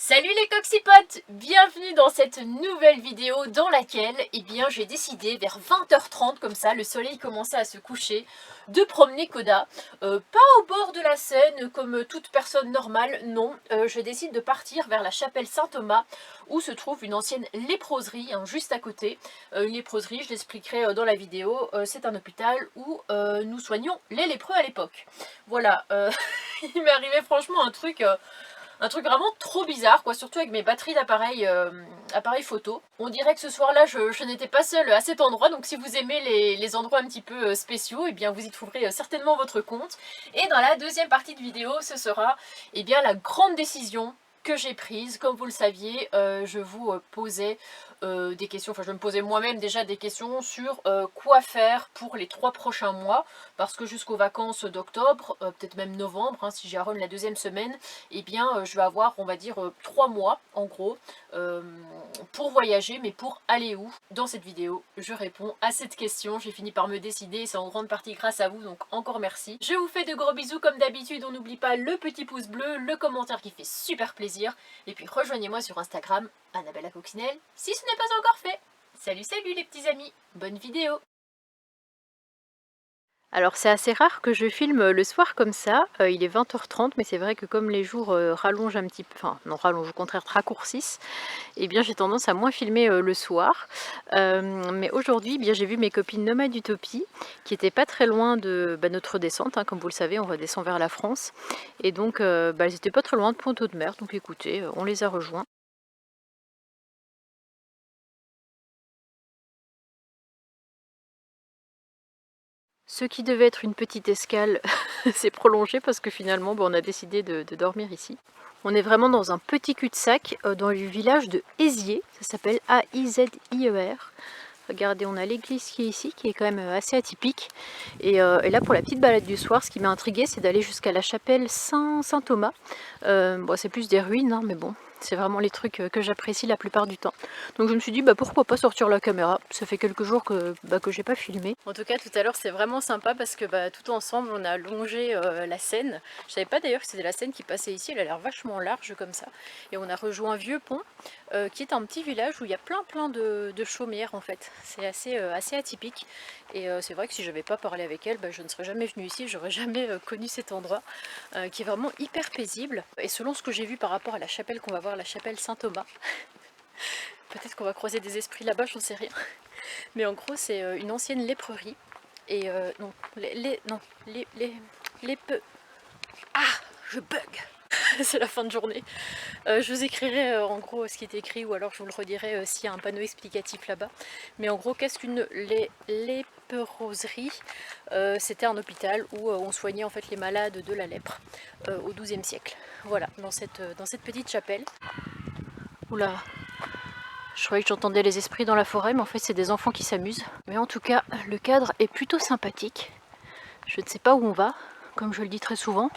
Salut les coccypotes, bienvenue dans cette nouvelle vidéo dans laquelle j'ai décidé vers 20h30 comme ça, le soleil commençait à se coucher, de promener Koda. Pas au bord de la Seine comme toute personne normale, non, je décide de partir vers la chapelle Saint-Thomas où se trouve une ancienne léproserie, juste à côté. Une léproserie, je l'expliquerai dans la vidéo, c'est un hôpital où nous soignions les lépreux à l'époque. Voilà, il m'est arrivé franchement un truc vraiment trop bizarre, quoi, surtout avec mes batteries d'appareil photo. On dirait que ce soir-là, je n'étais pas seule à cet endroit, donc si vous aimez les endroits un petit peu spéciaux, vous y trouverez certainement votre compte. Et dans la deuxième partie de vidéo, ce sera la grande décision que j'ai prise. Comme vous le saviez, je vous posais des questions, enfin je me posais moi-même déjà des questions sur quoi faire pour les 3 prochains mois, parce que jusqu'aux vacances d'octobre, peut-être même novembre, si j'y la deuxième semaine, je vais avoir, on va dire, 3 mois en gros pour voyager. Mais pour aller où? Dans cette vidéo, je réponds à cette question. J'ai fini par me décider et c'est en grande partie grâce à vous, donc encore merci. Je vous fais de gros bisous comme d'habitude. On n'oublie pas le petit pouce bleu, le commentaire qui fait super plaisir, et puis rejoignez-moi sur Instagram, Annabelle la Coccinelle, si ce n'est pas encore fait. Salut les petits amis, bonne vidéo. Alors c'est assez rare que je filme le soir comme ça, il est 20h30, mais c'est vrai que comme les jours rallongent un petit peu, enfin non rallongent, au contraire raccourcissent, j'ai tendance à moins filmer le soir. Mais aujourd'hui j'ai vu mes copines Nomade Utopie qui étaient pas très loin de notre descente, comme vous le savez on redescend vers la France, et donc elles étaient pas très loin de Pointe-aux-de-Mer, donc écoutez, on les a rejoints. Ce qui devait être une petite escale s'est prolongé parce que finalement on a décidé de dormir ici. On est vraiment dans un petit cul-de-sac dans le village de Aizier, ça s'appelle A-I-Z-I-E-R. Regardez, on a l'église qui est ici, qui est quand même assez atypique. Et là, pour la petite balade du soir, ce qui m'a intriguée, c'est d'aller jusqu'à la chapelle Saint-Thomas. Bon, c'est plus des ruines, mais bon, c'est vraiment les trucs que j'apprécie la plupart du temps. Donc je me suis dit, pourquoi pas sortir la caméra. Ça fait quelques jours que j'ai pas filmé. En tout cas, tout à l'heure, c'est vraiment sympa parce que tout ensemble, on a longé la Seine. Je savais pas d'ailleurs que c'était la Seine qui passait ici, elle a l'air vachement large comme ça. Et on a rejoint Vieux-Pont, qui est un petit village où il y a plein de chaumières en fait. C'est assez atypique. Et c'est vrai que si j'avais pas parlé avec elle, je ne serais jamais venue ici, j'aurais jamais connu cet endroit qui est vraiment hyper paisible. Et selon ce que j'ai vu par rapport à la chapelle qu'on va voir, la chapelle Saint-Thomas, peut-être qu'on va croiser des esprits là-bas, j'en sais rien. Mais en gros, c'est une ancienne léprerie. Et non, Ah, je bug. C'est la fin de journée. Je vous écrirai en gros ce qui est écrit, ou alors je vous le redirai s'il y a un panneau explicatif là-bas. Mais en gros, qu'est-ce qu'une léproserie? C'était un hôpital où on soignait en fait les malades de la lèpre au XIIe siècle. Voilà, dans cette petite chapelle. Oula, je croyais que j'entendais les esprits dans la forêt, mais en fait c'est des enfants qui s'amusent. Mais en tout cas, le cadre est plutôt sympathique. Je ne sais pas où on va, comme je le dis très souvent.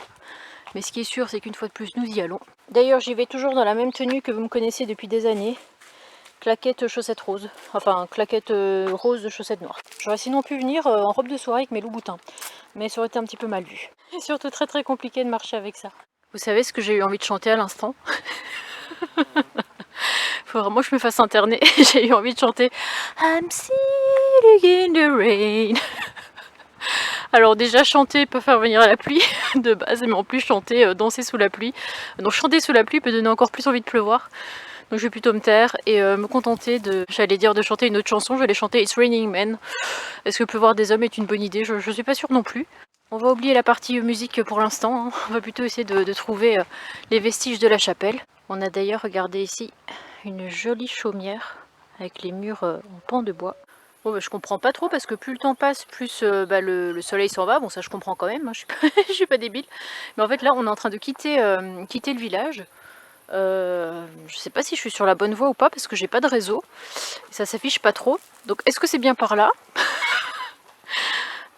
Mais ce qui est sûr, c'est qu'une fois de plus, nous y allons. D'ailleurs, j'y vais toujours dans la même tenue que vous me connaissez depuis des années. Claquette chaussettes roses. Enfin, claquette rose de chaussettes noires. J'aurais sinon pu venir en robe de soirée avec mes loups-boutins. Mais ça aurait été un petit peu mal vu. Et surtout très compliqué de marcher avec ça. Vous savez ce que j'ai eu envie de chanter à l'instant? Faut vraiment que je me fasse interner. J'ai eu envie de chanter I'm sitting in the rain. Alors déjà chanter peut faire venir la pluie de base, mais en plus chanter, danser sous la pluie. Donc chanter sous la pluie peut donner encore plus envie de pleuvoir. Donc je vais plutôt me taire et me contenter de chanter une autre chanson. Je vais aller chanter It's Raining Men. Est-ce que pleuvoir des hommes est une bonne idée? Je suis pas sûre non plus. On va oublier la partie musique pour l'instant. On va plutôt essayer de trouver les vestiges de la chapelle. On a d'ailleurs, regardé ici, une jolie chaumière avec les murs en pan de bois. Bon, je comprends pas trop parce que plus le temps passe, plus le soleil s'en va. Bon, ça je comprends quand même, je suis pas débile. Mais en fait là, on est en train de quitter le village. Je sais pas si je suis sur la bonne voie ou pas parce que j'ai pas de réseau. Ça s'affiche pas trop. Donc est-ce que c'est bien par là?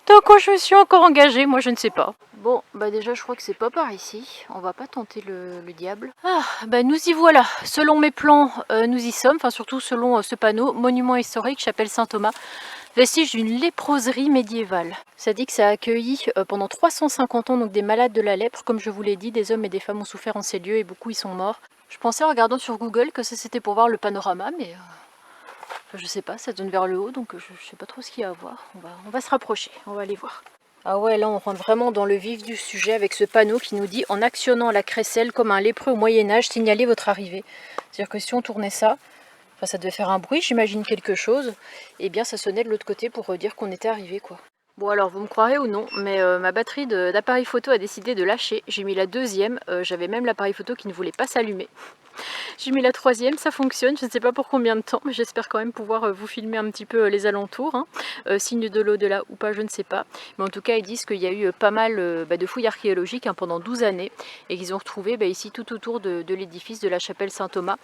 Dans quoi je me suis encore engagée? Moi je ne sais pas. Bon, déjà je crois que c'est pas par ici. On va pas tenter le diable. Ah, nous y voilà. Selon mes plans, nous y sommes. Enfin surtout selon ce panneau, monument historique, chapelle Saint-Thomas. Vestige d'une léproserie médiévale. Ça dit que ça a accueilli pendant 350 ans donc des malades de la lèpre. Comme je vous l'ai dit, des hommes et des femmes ont souffert en ces lieux et beaucoup y sont morts. Je pensais en regardant sur Google que ça c'était pour voir le panorama, mais je sais pas, ça donne vers le haut, donc je sais pas trop ce qu'il y a à voir. On va se rapprocher, on va aller voir. Ah ouais, là on rentre vraiment dans le vif du sujet avec ce panneau qui nous dit « En actionnant la crécelle comme un lépreux au Moyen-Âge, signalez votre arrivée ». C'est-à-dire que si on tournait ça, enfin ça devait faire un bruit, j'imagine quelque chose, et bien ça sonnait de l'autre côté pour dire qu'on était arrivé, quoi. Bon alors, vous me croirez ou non, mais ma batterie d'appareil photo a décidé de lâcher. J'ai mis la deuxième, j'avais même l'appareil photo qui ne voulait pas s'allumer. J'ai mis la troisième, ça fonctionne, je ne sais pas pour combien de temps, mais j'espère quand même pouvoir vous filmer un petit peu les alentours. Hein. Signe de l'au-delà ou pas, je ne sais pas. Mais en tout cas, ils disent qu'il y a eu pas mal de fouilles archéologiques pendant 12 années et qu'ils ont retrouvé ici tout autour de l'édifice de la chapelle Saint-Thomas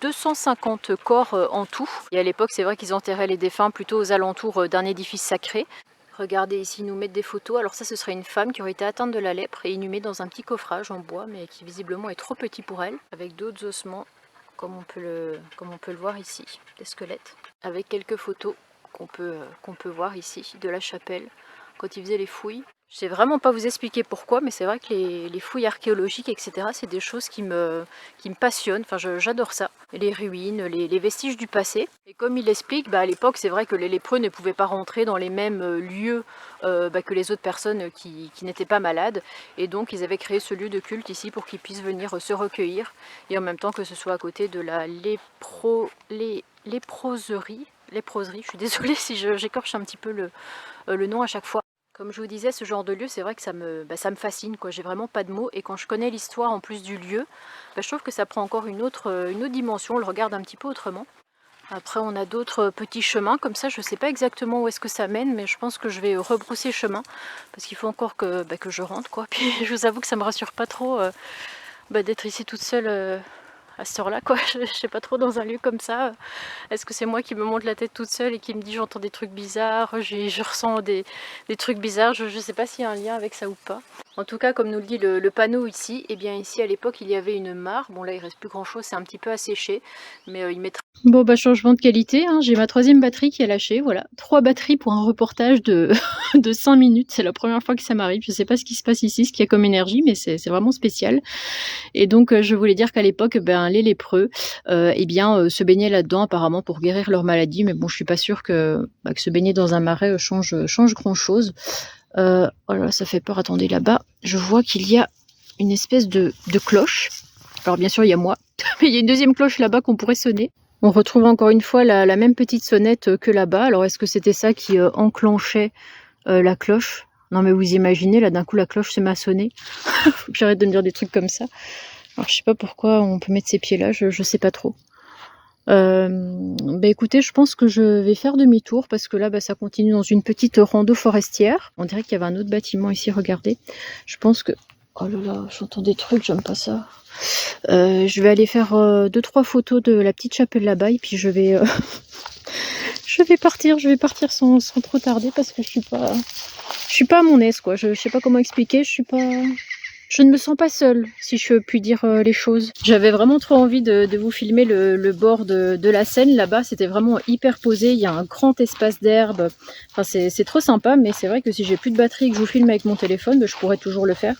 250 corps en tout. Et à l'époque, c'est vrai qu'ils enterraient les défunts plutôt aux alentours d'un édifice sacré. Regardez ici, ils nous mettent des photos. Alors ça, ce serait une femme qui aurait été atteinte de la lèpre et inhumée dans un petit coffrage en bois, mais qui visiblement est trop petit pour elle, avec d'autres ossements, comme on peut le voir ici, des squelettes, avec quelques photos qu'on peut voir ici de la chapelle quand ils faisaient les fouilles. Je sais vraiment pas vous expliquer pourquoi, mais c'est vrai que les fouilles archéologiques, etc., c'est des choses qui me passionnent. Enfin, j'adore ça. Les ruines, les vestiges du passé. Et comme il l'explique, à l'époque, c'est vrai que les lépreux ne pouvaient pas rentrer dans les mêmes lieux que les autres personnes qui n'étaient pas malades. Et donc, ils avaient créé ce lieu de culte ici pour qu'ils puissent venir se recueillir. Et en même temps que ce soit à côté de la léproserie. Je suis désolée si j'écorche un petit peu le nom à chaque fois. Comme je vous disais, ce genre de lieu, c'est vrai que ça me fascine, quoi. J'ai vraiment pas de mots. Et quand je connais l'histoire en plus du lieu, je trouve que ça prend encore une autre dimension. On le regarde un petit peu autrement. Après, on a d'autres petits chemins comme ça. Je sais pas exactement où est-ce que ça mène, mais je pense que je vais rebrousser chemin. Parce qu'il faut encore que je rentre, quoi. Puis je vous avoue que ça me rassure pas trop d'être ici toute seule à cette heure-là, quoi. Je sais pas trop dans un lieu comme ça. Est-ce que c'est moi qui me monte la tête toute seule et qui me dit j'entends des trucs bizarres, je ressens des trucs bizarres, je sais pas s'il y a un lien avec ça ou pas. En tout cas, comme nous le dit le panneau ici, et bien ici à l'époque il y avait une mare. Bon là il reste plus grand chose, c'est un petit peu asséché, mais il mettra... Bon changement de qualité, hein. J'ai ma troisième batterie qui a lâché, voilà. 3 batteries pour un reportage de 5 minutes, c'est la première fois que ça m'arrive. Je sais pas ce qui se passe ici, ce qu'il y a comme énergie, mais c'est vraiment spécial. Et donc je voulais dire qu'à l'époque, les lépreux se baignaient là-dedans apparemment pour guérir leur maladie, mais bon je suis pas sûre que se baigner dans un marais change grand chose. Voilà, ça fait peur. Attendez, là-bas je vois qu'il y a une espèce de cloche. Alors bien sûr il y a moi, mais il y a une deuxième cloche là-bas qu'on pourrait sonner. On retrouve encore une fois la même petite sonnette que là-bas. Alors est-ce que c'était ça qui enclenchait la cloche? Non mais vous imaginez, là d'un coup la cloche s'est maçonnée. Faut que j'arrête de me dire des trucs comme ça. Alors je sais pas pourquoi on peut mettre ses pieds là, je sais pas trop. Écoutez, je pense que je vais faire demi-tour parce que là ça continue dans une petite rando forestière. On dirait qu'il y avait un autre bâtiment ici, regardez. Je pense que... Oh là là, j'entends des trucs, j'aime pas ça. Je vais aller faire 2-3 photos de la petite chapelle là-bas et puis je vais partir sans trop tarder parce que je suis pas à mon aise, quoi. Je sais pas comment expliquer, je ne me sens pas seule, si je puis dire les choses. J'avais vraiment trop envie de vous filmer le bord de la Seine là-bas. C'était vraiment hyper posé. Il y a un grand espace d'herbe. Enfin, c'est trop sympa, mais c'est vrai que si j'ai plus de batterie et que je vous filme avec mon téléphone, je pourrais toujours le faire.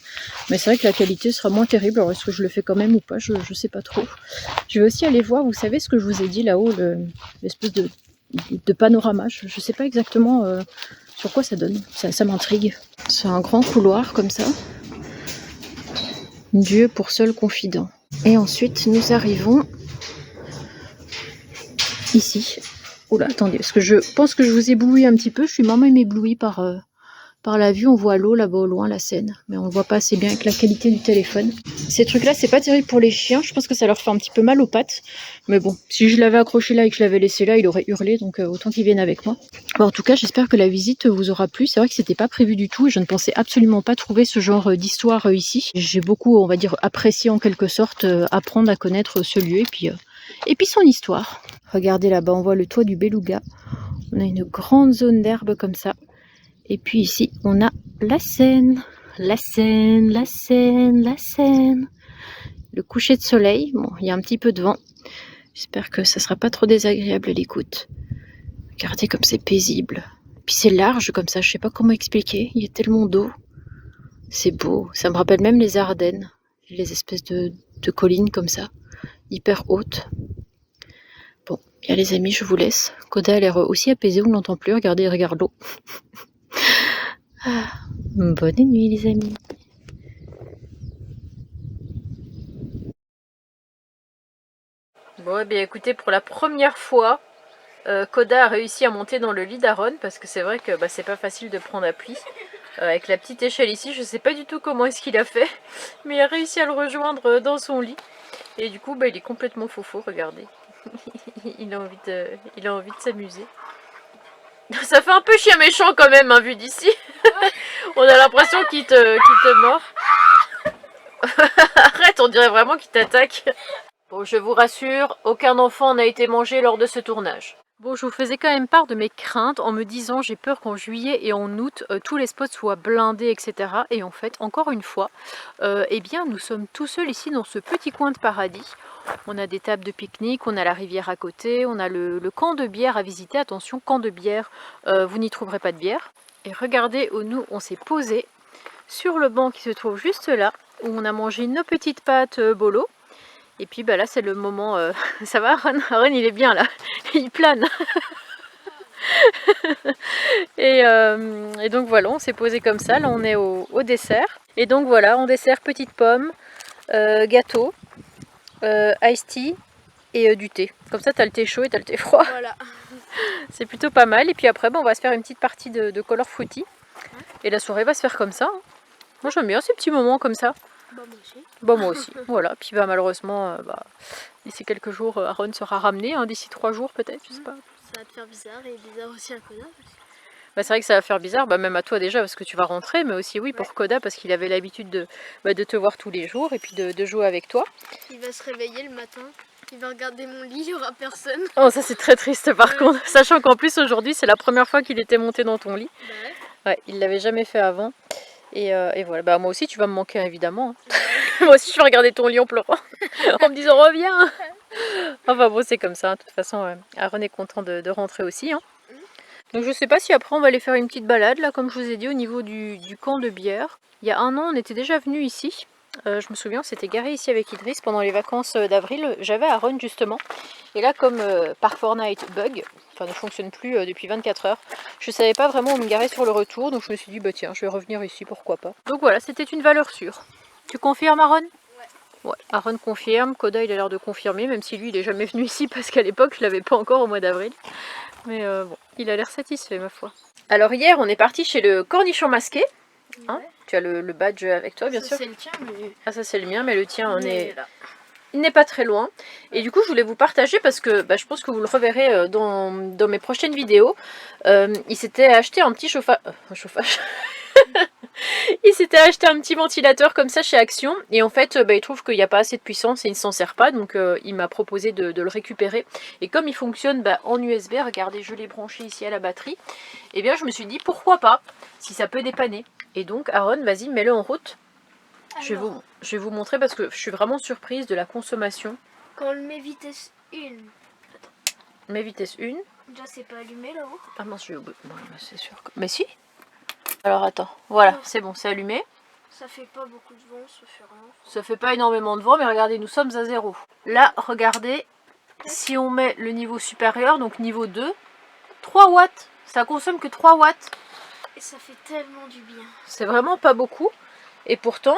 Mais c'est vrai que la qualité sera moins terrible. Alors est-ce que je le fais quand même ou pas? Je sais pas trop. Je vais aussi aller voir, vous savez ce que je vous ai dit là-haut, l'espèce de panorama. Je sais pas exactement sur quoi ça donne. Ça m'intrigue. C'est un grand couloir comme ça. Dieu pour seul confident. Et ensuite, nous arrivons ici. Oula, attendez, parce que je pense que je vous éblouis un petit peu. Je suis moi-même éblouie par la vue. On voit l'eau là-bas au loin, la Seine. Mais on ne voit pas assez bien avec la qualité du téléphone. Ces trucs-là, c'est pas terrible pour les chiens. Je pense que ça leur fait un petit peu mal aux pattes. Mais bon, si je l'avais accroché là et que je l'avais laissé là, il aurait hurlé. Donc autant qu'il vienne avec moi. Bon, en tout cas, j'espère que la visite vous aura plu. C'est vrai que c'était pas prévu du tout. Et je ne pensais absolument pas trouver ce genre d'histoire ici. J'ai beaucoup, on va dire, apprécié en quelque sorte apprendre à connaître ce lieu et puis son histoire. Regardez là-bas, on voit le toit du Beluga. On a une grande zone d'herbe comme ça. Et puis ici, on a la Seine. La Seine, la Seine, la Seine. Le coucher de soleil. Bon, il y a un petit peu de vent. J'espère que ça sera pas trop désagréable à l'écoute. Regardez comme c'est paisible. Puis c'est large comme ça, je sais pas comment expliquer. Il y a tellement d'eau. C'est beau. Ça me rappelle même les Ardennes. les espèces de collines comme ça, hyper hautes. Bon, bien les amis, je vous laisse. Koda a l'air aussi apaisée, on ne l'entend plus. Regardez, il regarde l'eau. Bonne nuit les amis. Bon, eh bien écoutez, pour la première fois, Koda a réussi à monter dans le lit d'Aaron, parce que c'est vrai que c'est pas facile de prendre appui. Avec la petite échelle ici, je sais pas du tout comment est-ce qu'il a fait, mais il a réussi à le rejoindre dans son lit. Et du coup, il est complètement faux, regardez. il a envie de s'amuser. Ça fait un peu chien méchant quand même, hein, vu d'ici. On a l'impression qu'il te mord. Arrête, on dirait vraiment qu'il t'attaque. Bon, je vous rassure, aucun enfant n'a été mangé lors de ce tournage. Bon, je vous faisais quand même part de mes craintes en me disant j'ai peur qu'en juillet et en août, tous les spots soient blindés, etc. Et en fait, encore une fois, eh bien, nous sommes tout seuls ici dans ce petit coin de paradis. On a des tables de pique-nique, on a la rivière à côté, on a le camp de bière à visiter. Attention, camp de bière, vous n'y trouverez pas de bière. Et regardez où nous, on s'est posé sur le banc qui se trouve juste là, où on a mangé nos petites pâtes bolo. Et puis là c'est le moment, ça va Aaron il est bien là, il plane. et donc voilà, on s'est posé comme ça, là on est au dessert. Et donc voilà, en dessert, petites pommes, gâteau, iced tea et du thé. Comme ça t'as le thé chaud et t'as le thé froid. Voilà. C'est plutôt pas mal. Et puis après on va se faire une petite partie de Call of Duty. Et la soirée va se faire comme ça. Moi j'aime bien ces petits moments comme ça. Bah moi aussi. Bah moi aussi, voilà. Puis malheureusement, d'ici quelques jours, Aaron sera ramené, hein, d'ici 3 jours peut-être, je sais pas. Ça va te faire bizarre et bizarre aussi à Koda. C'est vrai que ça va faire bizarre, même à toi déjà parce que tu vas rentrer, mais aussi oui pour Koda parce qu'il avait l'habitude de te voir tous les jours et puis de jouer avec toi. Il va se réveiller le matin, il va regarder mon lit, il n'y aura personne. Oh ça c'est très triste par contre, sachant qu'en plus aujourd'hui c'est la première fois qu'il était monté dans ton lit. Ouais, il l'avait jamais fait avant. Et voilà, moi aussi tu vas me manquer évidemment. Moi aussi je vais regarder ton lit en pleurant, en me disant reviens. Enfin bon c'est comme ça, de toute façon Aaron est content de rentrer aussi. Hein. Donc je sais pas si après on va aller faire une petite balade là comme je vous ai dit au niveau du camp de bière. Il y a un an on était déjà venu ici. Je me souviens, on s'était garé ici avec Idriss pendant les vacances d'avril. J'avais Aaron justement. Et là, comme par Fortnite bug, enfin ne fonctionne plus depuis 24 heures, je savais pas vraiment où me garer sur le retour. Donc je me suis dit, tiens, je vais revenir ici, pourquoi pas. Donc voilà, c'était une valeur sûre. Tu confirmes, Aaron? Ouais, Aaron confirme. Koda, il a l'air de confirmer, même si lui, il est jamais venu ici parce qu'à l'époque, je l'avais pas encore au mois d'avril. Mais bon, il a l'air satisfait, ma foi. Alors hier, on est parti chez le cornichon masqué. Hein, tu as le badge avec toi, bien sûr. C'est le tien, mais... Ah, ça c'est le mien, mais le tien, il n'est pas très loin. Et du coup, je voulais vous partager parce que je pense que vous le reverrez dans mes prochaines vidéos. Il s'était acheté un petit chauffage. Il s'était acheté un petit ventilateur comme ça chez Action. Et en fait, il trouve qu'il n'y a pas assez de puissance et il ne s'en sert pas. Donc, il m'a proposé de le récupérer. Et comme il fonctionne en USB, regardez, je l'ai branché ici à la batterie. Et bien, je me suis dit, pourquoi pas, si ça peut dépanner. Et donc, Aaron, vas-y, mets-le en route. Je vais vous montrer parce que je suis vraiment surprise de la consommation. Quand on le met vitesse 1. Mais vitesse 1. Déjà c'est pas allumé là-haut. Ah mince, je suis au bout. C'est sûr que... Mais si. Alors attends, voilà, c'est bon, c'est allumé. Ça fait pas beaucoup de vent, ça fait rien. Ça fait pas énormément de vent, mais regardez, nous sommes à 0. Là, regardez, si on met le niveau supérieur, donc niveau 2, 3 watts. Ça consomme que 3 watts. Et ça fait tellement du bien. C'est vraiment pas beaucoup. Et pourtant...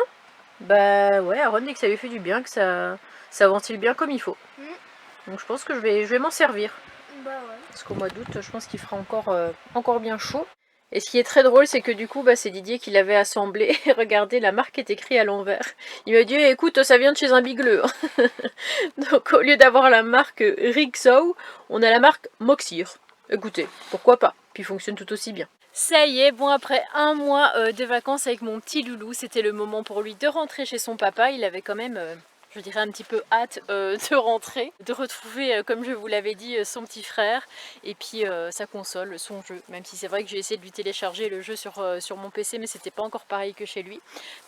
ouais, Aaron dit que ça lui fait du bien, que ça ventile bien comme il faut. Donc je pense que je vais m'en servir. Bah ouais. Parce qu'au mois d'août, je pense qu'il fera encore bien chaud. Et ce qui est très drôle, c'est que du coup, c'est Didier qui l'avait assemblé. Regardez, la marque est écrite à l'envers. Il m'a dit, écoute, ça vient de chez un bigleux. Donc au lieu d'avoir la marque Rixau, on a la marque Moxir. Écoutez, pourquoi pas. Puis il fonctionne tout aussi bien. Ça y est, bon après un mois de vacances avec mon petit loulou, c'était le moment pour lui de rentrer chez son papa. Il avait quand même, je dirais un petit peu hâte de rentrer, de retrouver, comme je vous l'avais dit, son petit frère et puis sa console, son jeu. Même si c'est vrai que j'ai essayé de lui télécharger le jeu sur mon PC, mais c'était pas encore pareil que chez lui.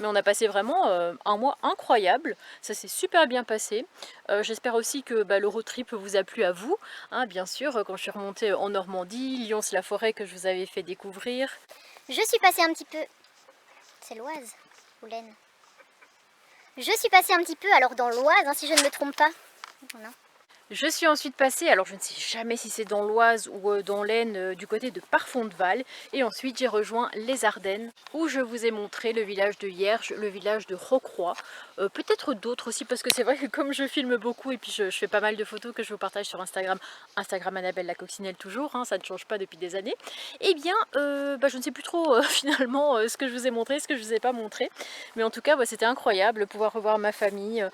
Mais on a passé vraiment un mois incroyable, ça s'est super bien passé. J'espère aussi que le road trip vous a plu à vous, hein, bien sûr, quand je suis remontée en Normandie, Lyons-la-Forêt que je vous avais fait découvrir. Je suis passée un petit peu... C'est l'Oise ou l'Aisne? Je suis passée un petit peu alors dans l'Oise, si je ne me trompe pas. Voilà. Je suis ensuite passée, alors je ne sais jamais si c'est dans l'Oise ou dans l'Aisne, du côté de Parfondeval. Et ensuite j'ai rejoint les Ardennes où je vous ai montré le village de Hierges, le village de Rocroi. Peut-être d'autres aussi parce que c'est vrai que comme je filme beaucoup et puis je fais pas mal de photos que je vous partage sur Instagram. Instagram Annabelle la Coccinelle toujours, ça ne change pas depuis des années. Eh bien je ne sais plus trop finalement ce que je vous ai montré, ce que je vous ai pas montré. Mais en tout cas c'était incroyable, pouvoir revoir ma famille,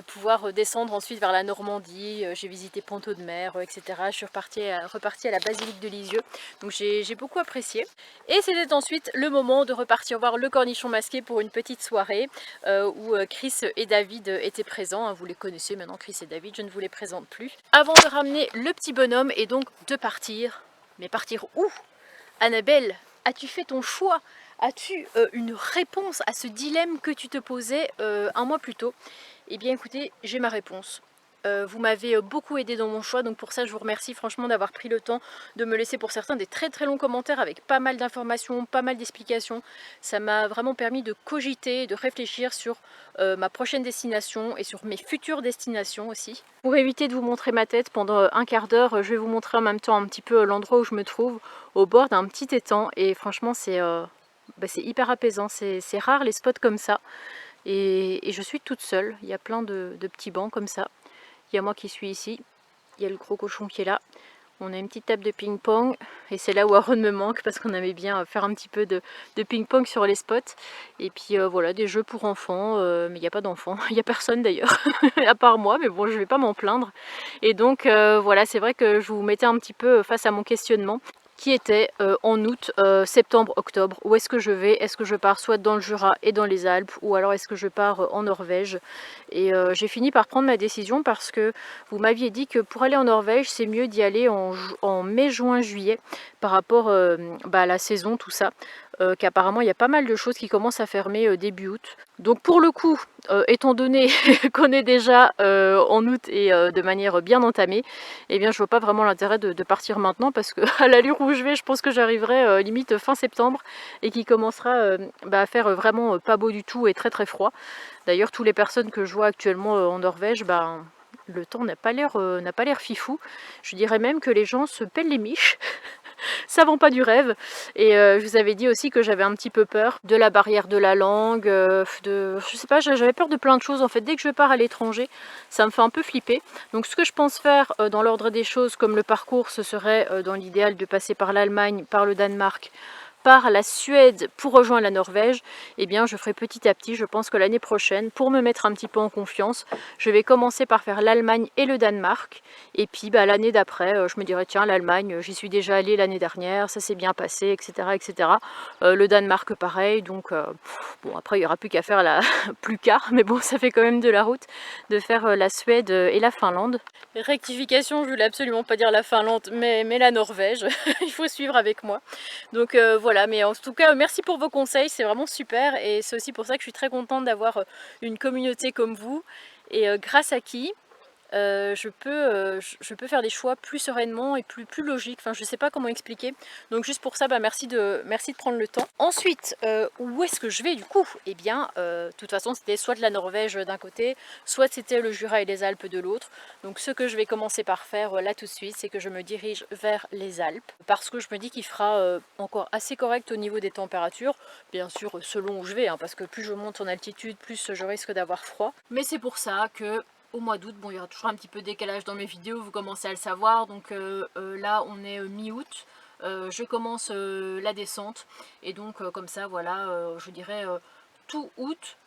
pouvoir descendre ensuite vers la Normandie. J'ai visité Ponto de Mer, etc. Je suis repartie à la basilique de Lisieux, donc j'ai beaucoup apprécié. Et c'était ensuite le moment de repartir voir le cornichon masqué pour une petite soirée où Chris et David étaient présents. Vous les connaissez maintenant, Chris et David, je ne vous les présente plus. Avant de ramener le petit bonhomme et donc de partir. Mais partir où? Annabelle, as-tu fait ton choix? As-tu une réponse à ce dilemme que tu te posais un mois plus tôt? Eh bien écoutez, j'ai ma réponse. Vous m'avez beaucoup aidé dans mon choix, donc pour ça je vous remercie franchement d'avoir pris le temps de me laisser pour certains des très longs commentaires avec pas mal d'informations, pas mal d'explications. Ça m'a vraiment permis de cogiter, de réfléchir sur ma prochaine destination et sur mes futures destinations aussi. Pour éviter de vous montrer ma tête pendant un quart d'heure, je vais vous montrer en même temps un petit peu l'endroit où je me trouve, au bord d'un petit étang, et franchement c'est hyper apaisant, c'est rare les spots comme ça. Et je suis toute seule, il y a plein de petits bancs comme ça. Il y a moi qui suis ici, il y a le gros cochon qui est là. On a une petite table de ping-pong et c'est là où Aaron me manque parce qu'on aimait bien faire un petit peu de ping-pong sur les spots. Et puis voilà, des jeux pour enfants, mais il n'y a pas d'enfants, il n'y a personne d'ailleurs, à part moi, mais bon, je ne vais pas m'en plaindre. Et donc voilà, c'est vrai que je vous mettais un petit peu face à mon questionnement qui était en août, septembre, octobre. Où est-ce que je vais? Est-ce que je pars soit dans le Jura et dans les Alpes, ou alors est-ce que je pars en Norvège? Et j'ai fini par prendre ma décision parce que vous m'aviez dit que pour aller en Norvège, c'est mieux d'y aller en mai, juin, juillet, par rapport à la saison, tout ça. Qu'apparemment il y a pas mal de choses qui commencent à fermer début août. Donc pour le coup, étant donné qu'on est déjà en août et de manière bien entamée, eh bien je vois pas vraiment l'intérêt de partir maintenant parce que à l'allure où je vais, je pense que j'arriverai limite fin septembre et qu'il commencera à faire vraiment pas beau du tout et très froid. D'ailleurs toutes les personnes que je vois actuellement en Norvège, le temps n'a pas l'air fifou. Je dirais même que les gens se pèlent les miches. Ça vend pas du rêve. Et je vous avais dit aussi que j'avais un petit peu peur de la barrière de la langue, je sais pas, j'avais peur de plein de choses en fait. Dès que je pars à l'étranger, ça me fait un peu flipper. Donc ce que je pense faire dans l'ordre des choses, comme le parcours, ce serait dans l'idéal de passer par l'Allemagne, par le Danemark, par la Suède pour rejoindre la Norvège. Eh bien je ferai petit à petit. Je pense que l'année prochaine, pour me mettre un petit peu en confiance, je vais commencer par faire l'Allemagne et le Danemark, et puis l'année d'après je me dirais tiens, l'Allemagne j'y suis déjà allée l'année dernière, ça s'est bien passé, etc. Le Danemark pareil, donc bon après il n'y aura plus qu'à faire la plus qu'à, mais bon ça fait quand même de la route de faire la Suède et la Finlande. Rectification, je voulais absolument pas dire la Finlande mais la Norvège, il faut suivre avec moi. Donc voilà, mais en tout cas merci pour vos conseils, c'est vraiment super, et c'est aussi pour ça que je suis très contente d'avoir une communauté comme vous, et grâce à qui je peux faire des choix plus sereinement et plus logiques. Enfin je sais pas comment expliquer, donc juste pour ça merci de prendre le temps. Ensuite où est-ce que je vais du coup? Eh bien de toute façon c'était soit de la Norvège d'un côté, soit c'était le Jura et les Alpes de l'autre. Donc ce que je vais commencer par faire là tout de suite, c'est que je me dirige vers les Alpes parce que je me dis qu'il fera encore assez correct au niveau des températures, bien sûr selon où je vais, parce que plus je monte en altitude, plus je risque d'avoir froid. Mais c'est pour ça que au mois d'août, bon il y aura toujours un petit peu de décalage dans mes vidéos, vous commencez à le savoir, donc là on est mi-août, je commence la descente, et donc comme ça voilà, je dirais tout août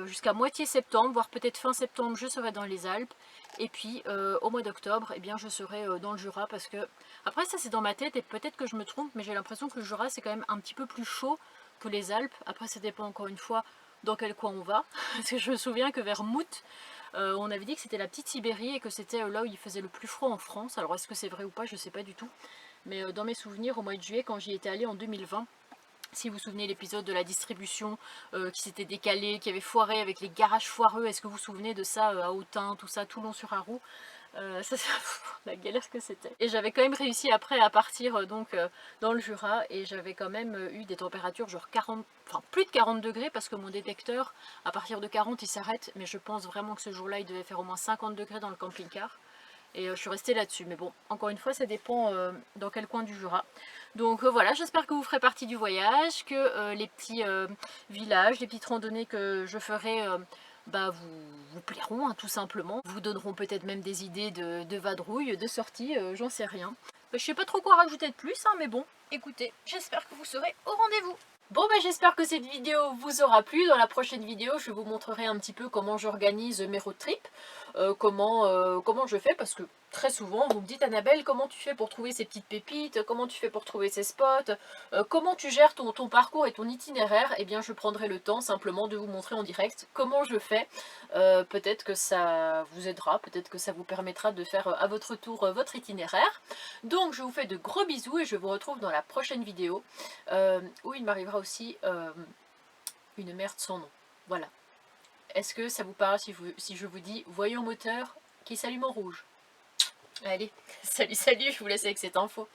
jusqu'à moitié septembre, voire peut-être fin septembre je serai dans les Alpes, et puis au mois d'octobre, eh bien je serai dans le Jura, parce que après ça c'est dans ma tête et peut-être que je me trompe, mais j'ai l'impression que le Jura c'est quand même un petit peu plus chaud que les Alpes. Après ça dépend encore une fois dans quel coin on va, parce que je me souviens que vers Mout, on avait dit que c'était la petite Sibérie et que c'était là où il faisait le plus froid en France. Alors est-ce que c'est vrai ou pas, je sais pas du tout. Mais dans mes souvenirs, au mois de juillet, quand j'y étais allée en 2020, Si vous vous souvenez l'épisode de la distribution qui s'était décalé, qui avait foiré avec les garages foireux, est-ce que vous vous souvenez de ça à Autun, tout ça, Toulon-sur-Arroux? Ça c'est la galère que c'était. Et j'avais quand même réussi après à partir dans le Jura, et j'avais quand même eu des températures genre 40, enfin plus de 40 degrés, parce que mon détecteur à partir de 40 il s'arrête, mais je pense vraiment que ce jour-là il devait faire au moins 50 degrés dans le camping-car. Et je suis restée là-dessus, mais bon, encore une fois ça dépend dans quel coin du Jura. Donc voilà, j'espère que vous ferez partie du voyage, que les petits villages, les petites randonnées que je ferai vous plairont tout simplement. Vous donneront peut-être même des idées de vadrouille, de sortie, j'en sais rien. Je sais pas trop quoi rajouter de plus, mais bon, écoutez, j'espère que vous serez au rendez-vous. Bon j'espère que cette vidéo vous aura plu. Dans la prochaine vidéo je vous montrerai un petit peu comment j'organise mes road trips, comment je fais, parce que très souvent vous me dites Annabelle, comment tu fais pour trouver ces petites pépites, comment tu fais pour trouver ces spots, comment tu gères ton parcours et ton itinéraire. Eh bien je prendrai le temps simplement de vous montrer en direct comment je fais. Peut-être que ça vous aidera, peut-être que ça vous permettra de faire à votre tour votre itinéraire. Donc je vous fais de gros bisous et je vous retrouve dans la prochaine vidéo où il m'arrivera aussi une merde sans nom. Voilà. Est-ce que ça vous parle si je vous dis voyant moteur qui s'allume en rouge? Allez, salut, je vous laisse avec cette info.